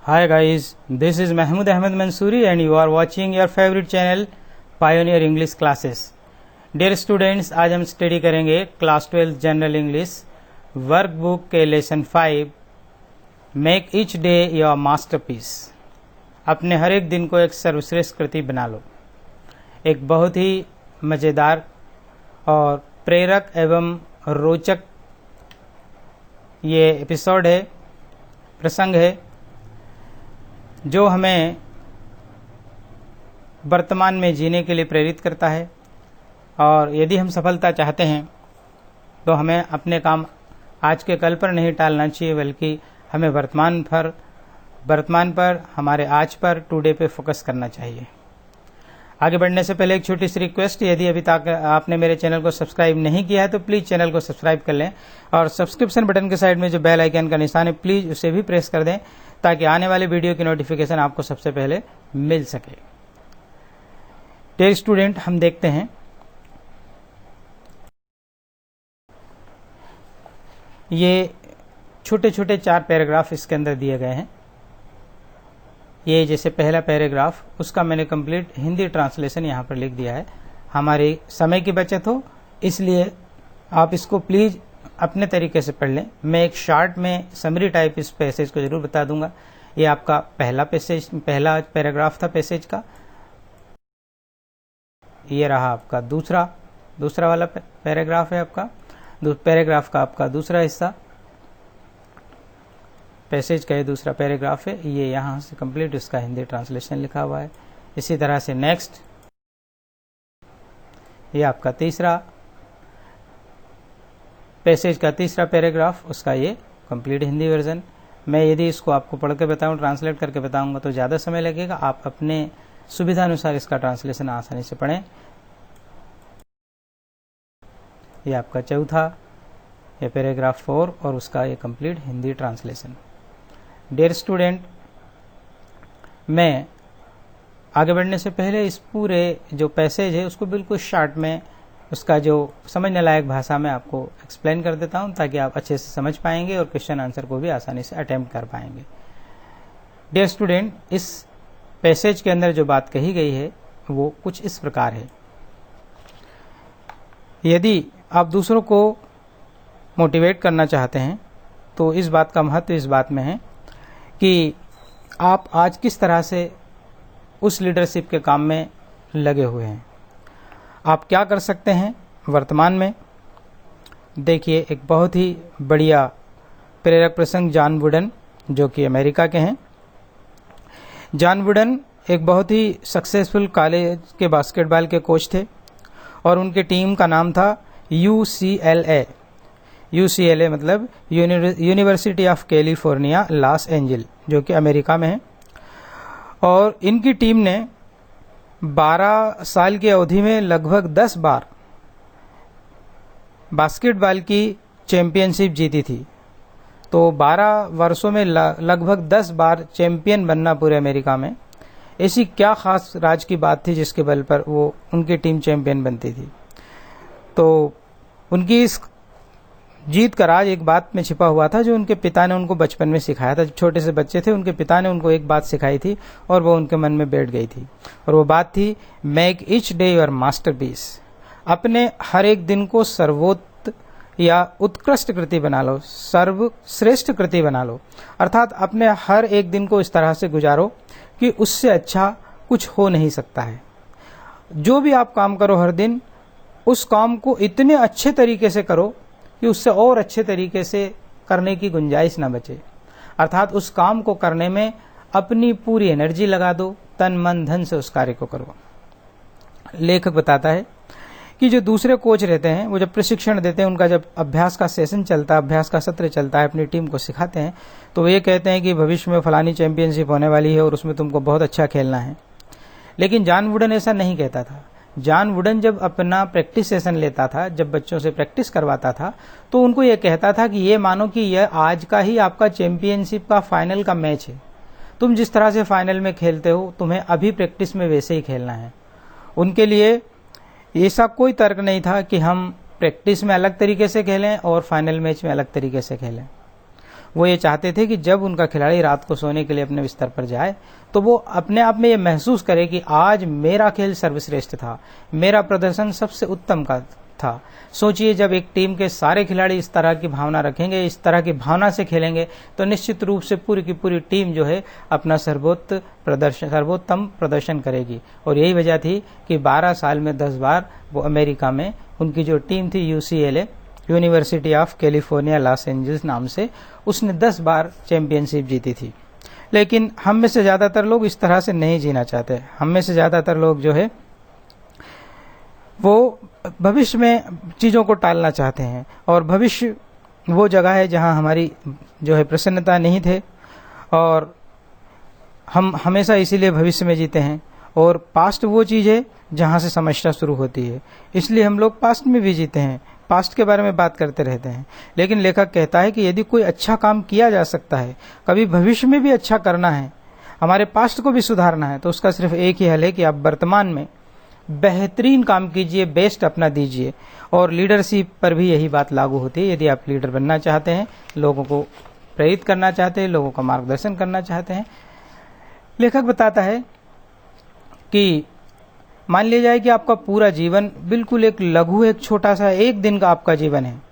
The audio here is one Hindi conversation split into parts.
Hi guys, this is Mahmood Ahmed Mansoori and you are watching your favorite channel Pioneer English Classes. Dear students, आज हम स्टडी करेंगे क्लास 12 जनरल इंग्लिश वर्कबुक के lesson 5 make each day your masterpiece. अपने हर एक दिन को एक सर्वश्रेष्ठ कृति बना लो। एक बहुत ही मज़ेदार और प्रेरक एवं रोचक ये एपिसोड है, प्रसंग है जो हमें वर्तमान में जीने के लिए प्रेरित करता है। और यदि हम सफलता चाहते हैं तो हमें अपने काम आज के कल पर नहीं टालना चाहिए, बल्कि हमें वर्तमान पर हमारे आज पर टुडे पे फोकस करना चाहिए। आगे बढ़ने से पहले एक छोटी सी रिक्वेस्ट, यदि अभी तक आपने मेरे चैनल को सब्सक्राइब नहीं किया है तो प्लीज़ चैनल को सब्सक्राइब कर लें और सब्सक्रिप्शन बटन के साइड में जो बेल आइकन का निशान है प्लीज़ उसे भी प्रेस कर दें ताकि आने वाले वीडियो की नोटिफिकेशन आपको सबसे पहले मिल सके। डियर स्टूडेंट, हम देखते हैं ये छोटे छोटे 4 पैराग्राफ इसके अंदर दिए गए हैं। ये जैसे पहला पैराग्राफ, उसका मैंने कंप्लीट हिंदी ट्रांसलेशन यहाँ पर लिख दिया है। हमारे समय की बचत हो इसलिए आप इसको प्लीज़ अपने तरीके से पढ़ लें। मैं एक शॉर्ट में समरी टाइप इस पैसेज को जरूर बता दूंगा। ये आपका पहला पैराग्राफ था पैसेज का। ये रहा आपका दूसरा वाला पैराग्राफ है आपका, पैराग्राफ का आपका दूसरा हिस्सा, पैसेज का ये दूसरा पैराग्राफ है। ये यहाँ से कंप्लीट इसका हिंदी ट्रांसलेशन लिखा हुआ है। इसी तरह से नेक्स्ट ये आपका तीसरा पैसेज का तीसरा पैराग्राफ, उसका ये कंप्लीट हिंदी वर्जन। मैं यदि इसको आपको पढ़ के बताऊं, ट्रांसलेट करके बताऊंगा तो ज़्यादा समय लगेगा। आप अपने सुविधा अनुसार इसका ट्रांसलेशन आसानी से पढ़ें। ये आपका चौथा, ये पैराग्राफ 4 और उसका ये complete Hindi translation. Dear student, मैं आगे बढ़ने से पहले इस पूरे जो पैसेज है उसको बिल्कुल शॉर्ट में, उसका जो समझने लायक भाषा में आपको एक्सप्लेन कर देता हूं ताकि आप अच्छे से समझ पाएंगे और क्वेश्चन आंसर को भी आसानी से अटेम्प्ट कर पाएंगे। डियर स्टूडेंट, इस पैसेज के अंदर जो बात कही गई है वो कुछ इस प्रकार है। यदि आप दूसरों को मोटिवेट करना चाहते हैं तो इस बात का महत्व इस बात में है कि आप आज किस तरह से उस लीडरशिप के काम में लगे हुए हैं। आप क्या कर सकते हैं वर्तमान में। देखिए, एक बहुत ही बढ़िया प्रेरक प्रसंग, जॉन वुडन जो कि अमेरिका के हैं। जॉन वुडन एक बहुत ही सक्सेसफुल कॉलेज के बास्केटबॉल के कोच थे और उनके टीम का नाम था UCLA। UCLA मतलब university of California Los angel, जो कि अमेरिका में है। और इनकी टीम ने 12 साल की अवधि में लगभग 10 बार बास्केटबॉल की चैंपियनशिप जीती थी। तो 12 वर्षों में लगभग 10 बार चैंपियन बनना पूरे अमेरिका में, ऐसी क्या खास राज की बात थी जिसके बल पर वो उनकी टीम चैंपियन बनती थी। तो उनकी इस जीत का राज एक बात में छिपा हुआ था जो उनके पिता ने उनको बचपन में सिखाया था। जब छोटे से बच्चे थे उनके पिता ने उनको एक बात सिखाई थी और वो उनके मन में बैठ गई थी, और वो बात थी make each day your masterpiece. अपने हर एक दिन को सर्वोत्त या उत्कृष्ट कृति बना लो, सर्वश्रेष्ठ कृति बना लो। अर्थात अपने हर एक दिन को इस तरह से गुजारो कि उससे अच्छा कुछ हो नहीं सकता है। जो भी आप काम करो हर दिन, उस काम को इतने अच्छे तरीके से करो कि उससे और अच्छे तरीके से करने की गुंजाइश ना बचे। अर्थात उस काम को करने में अपनी पूरी एनर्जी लगा दो, तन मन धन से उस कार्य को करो। लेखक बताता है कि जो दूसरे कोच रहते हैं वो जब प्रशिक्षण देते हैं, उनका जब अभ्यास का सेशन चलता है, अभ्यास का सत्र चलता है, अपनी टीम को सिखाते हैं, तो वो ये कहते हैं कि भविष्य में फलानी चैंपियनशिप होने वाली है और उसमें तुमको बहुत अच्छा खेलना है। लेकिन जॉन वुडन ऐसा नहीं कहता था। जॉन वुडन जब अपना प्रैक्टिस सेशन लेता था, जब बच्चों से प्रैक्टिस करवाता था, तो उनको यह कहता था कि ये मानो कि यह आज का ही आपका चैंपियनशिप का फाइनल का मैच है। तुम जिस तरह से फाइनल में खेलते हो, तुम्हें अभी प्रैक्टिस में वैसे ही खेलना है। उनके लिए ऐसा कोई तर्क नहीं था कि हम प्रैक्टिस में अलग तरीके से खेलें और फाइनल मैच में अलग तरीके से खेलें। वो ये चाहते थे कि जब उनका खिलाड़ी रात को सोने के लिए अपने बिस्तर पर जाए तो वो अपने आप में ये महसूस करे कि आज मेरा खेल सर्वश्रेष्ठ था, मेरा प्रदर्शन सबसे उत्तम का था। सोचिए, जब एक टीम के सारे खिलाड़ी इस तरह की भावना रखेंगे, इस तरह की भावना से खेलेंगे, तो निश्चित रूप से पूरी की पूरी टीम जो है अपना सर्वोत्तम प्रदर्शन करेगी। और यही वजह थी कि 12 साल में 10 बार वो अमेरिका में उनकी जो टीम थी UCLA, university of California Los Angeles नाम से, उसने 10 बार चैंपियनशिप जीती थी। लेकिन हम में से ज्यादातर लोग इस तरह से नहीं जीना चाहते। हम में से ज्यादातर लोग जो है वो भविष्य में चीजों को टालना चाहते हैं, और भविष्य वो जगह है जहां हमारी जो है प्रसन्नता नहीं थे, और हम हमेशा इसीलिए भविष्य में जीते हैं। और पास्ट वो चीज है जहां से समस्या शुरू होती है, इसलिए हम लोग पास्ट में भी जीते हैं, पास्ट के बारे में बात करते रहते हैं। लेकिन लेखक कहता है कि यदि कोई अच्छा काम किया जा सकता है, कभी भविष्य में भी अच्छा करना है, हमारे पास्ट को भी सुधारना है, तो उसका सिर्फ एक ही हल है कि आप वर्तमान में बेहतरीन काम कीजिए, बेस्ट अपना दीजिए। और लीडरशिप पर भी यही बात लागू होती है। यदि आप लीडर बनना चाहते हैं, लोगों को प्रेरित करना चाहते हैं, लोगों का मार्गदर्शन करना चाहते हैं, लेखक बताता है कि मान लिया जाए कि आपका पूरा जीवन बिल्कुल एक लघु, एक छोटा सा एक दिन का आपका जीवन है।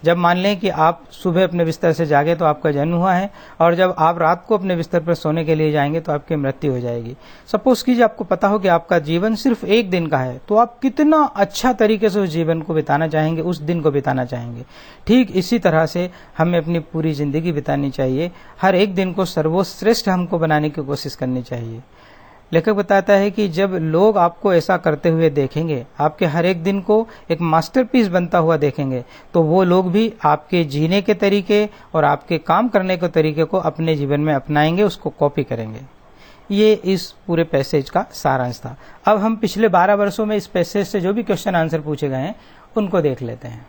जब मान लें कि आप सुबह अपने बिस्तर से जागे तो आपका जन्म हुआ है, और जब आप रात को अपने बिस्तर पर सोने के लिए जाएंगे तो आपकी मृत्यु हो जाएगी। सपोज कीजिए आपको पता हो कि आपका जीवन सिर्फ एक दिन का है, तो आप कितना अच्छा तरीके से उस जीवन को बिताना चाहेंगे, उस दिन को बिताना चाहेंगे। ठीक इसी तरह से हमें अपनी पूरी जिंदगी बितानी चाहिए। हर एक दिन को सर्वश्रेष्ठ हमको बनाने की कोशिश करनी चाहिए। लेखक बताता है कि जब लोग आपको ऐसा करते हुए देखेंगे, आपके हर एक दिन को एक मास्टरपीस बनता हुआ देखेंगे, तो वो लोग भी आपके जीने के तरीके और आपके काम करने के तरीके को अपने जीवन में अपनाएंगे, उसको कॉपी करेंगे। ये इस पूरे पैसेज का सारांश था। अब हम पिछले 12 वर्षों में इस पैसेज से जो भी क्वेश्चन आंसर पूछे गए हैं उनको देख लेते हैं।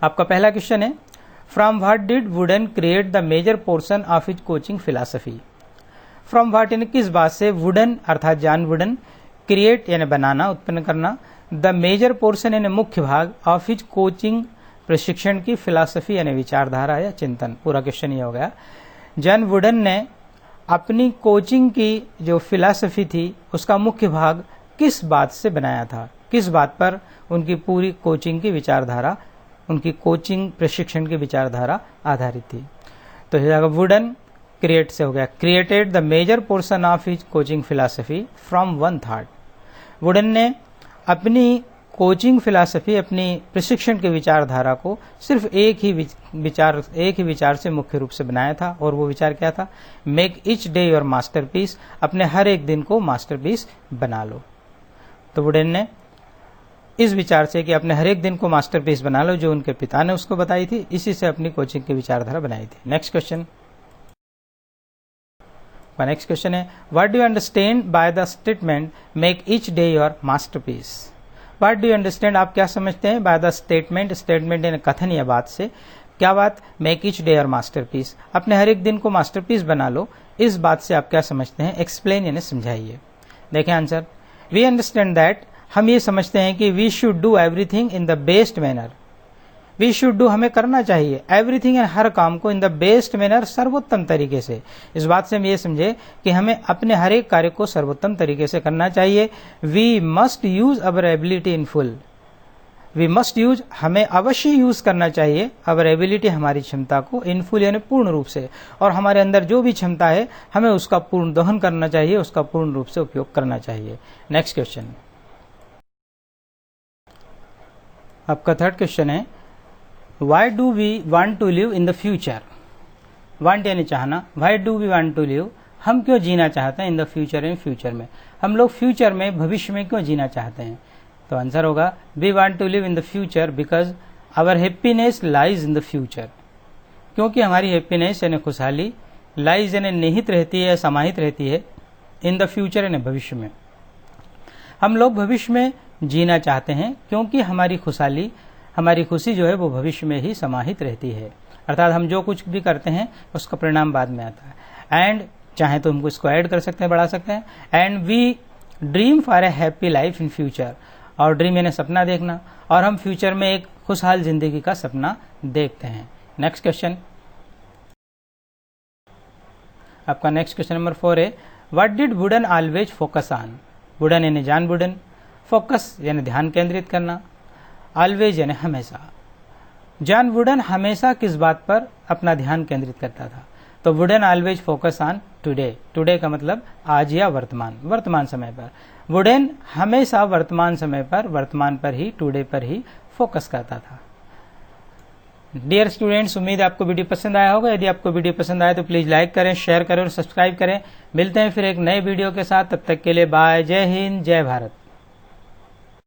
आपका पहला क्वेश्चन है, from what did Wooden create the major portion of his coaching philosophy. From what यानी किस बात से, वुडन अर्थात जॉन वुडन, क्रिएट यानी बनाना, उत्पन्न करना, द मेजर पोर्शन यानी मुख्य भाग, ऑफ हिज कोचिंग प्रशिक्षण की, फिलॉसफी यानी विचारधारा या चिंतन। पूरा क्वेश्चन ये हो गया। जॉन वुडन ने अपनी कोचिंग की जो फिलॉसफी थी उसका मुख्य भाग किस बात से बनाया था, किस बात पर उनकी पूरी कोचिंग की विचारधारा, उनकी कोचिंग प्रशिक्षण की विचारधारा आधारित थी। तो वुडन क्रिएट से हो गया, created the major portion of his coaching philosophy from one thought. Wooden ने अपनी कोचिंग फिलॉसफी, अपनी प्रशिक्षण के विचारधारा को सिर्फ एक ही विचार से मुख्य रूप से बनाया था। और वो विचार क्या था, make each day your masterpiece, अपने हर एक दिन को मास्टरपीस बना लो। तो वुडन ने इस विचार से कि अपने हर एक दिन को मास्टरपीस बना लो, जो उनके पिता ने उसको बताई थी, इसी से अपनी कोचिंग की विचारधारा बनाई थी। नेक्स्ट क्वेश्चन, नेक्स्ट क्वेश्चन है, what do you understand by the statement make each day your masterpiece. What do you understand, आप क्या समझते हैं बाय द स्टेटमेंट, स्टेटमेंट यानी कथन या बात से, क्या बात, make each day your masterpiece, अपने हर एक दिन को मास्टरपीस बना लो, इस बात से आप क्या समझते हैं, एक्सप्लेन यानी समझाइए। देखें आंसर, वी अंडरस्टैंड दैट, हम ये समझते हैं कि we should do everything in the best manner. We should do, हमें करना चाहिए, एवरीथिंग यानी हर काम को, इन द बेस्ट मैनर, सर्वोत्तम तरीके से। इस बात से हम ये समझे कि हमें अपने हर एक कार्य को सर्वोत्तम तरीके से करना चाहिए। We must use our ability in full, we must use, हमें अवश्य यूज करना चाहिए, अवर एबिलिटी हमारी क्षमता को, इन फुल यानी पूर्ण रूप से, और हमारे अंदर जो भी क्षमता है हमें उसका पूर्ण दोहन करना चाहिए, उसका पूर्ण रूप से उपयोग करना चाहिए। नेक्स्ट क्वेश्चन, आपका थर्ड क्वेश्चन है, why do we want to live in the future. Want यानी चाहना, why do we want to live, हम क्यों जीना चाहते हैं, in the future, in future में, हम लोग फ्यूचर में, भविष्य में क्यों जीना चाहते हैं। तो आंसर होगा, we want to live in the future because our happiness lies in the future, क्योंकि हमारी हैप्पीनेस यानी खुशहाली, लाइज यानी निहित रहती है, समाहित रहती है, इन द फ्यूचर यानी भविष्य में। हम लोग भविष्य में जीना चाहते हैं क्योंकि हमारी खुशहाली, हमारी खुशी जो है वो भविष्य में ही समाहित रहती है, अर्थात हम जो कुछ भी करते हैं उसका परिणाम बाद में आता है। एंड चाहे तो हमको इसको ऐड कर सकते हैं, बढ़ा सकते हैं, and we dream for a happy life in future, और ड्रीम यानी सपना देखना, और हम फ्यूचर में एक खुशहाल जिंदगी का सपना देखते हैं। नेक्स्ट क्वेश्चन, आपका नेक्स्ट क्वेश्चन नंबर 4 है, what did wooden always focus on. Wooden यानी जॉन वुडन, फोकस यानी ध्यान केंद्रित करना, ऑलवेज यानी हमेशा। जॉन वुडन हमेशा किस बात पर अपना ध्यान केंद्रित करता था? तो wooden always focus on today. Today का मतलब आज या वर्तमान, वर्तमान समय पर। वुडन हमेशा वर्तमान समय पर, वर्तमान पर ही, टुडे पर ही फोकस करता था। डियर स्टूडेंट्स, उम्मीद है आपको वीडियो पसंद आया होगा। यदि आपको वीडियो पसंद आया तो प्लीज लाइक करें, शेयर करें और सब्सक्राइब करें। मिलते हैं फिर एक नए वीडियो के साथ, तब तक के लिए बाय। जय हिंद, जय भारत।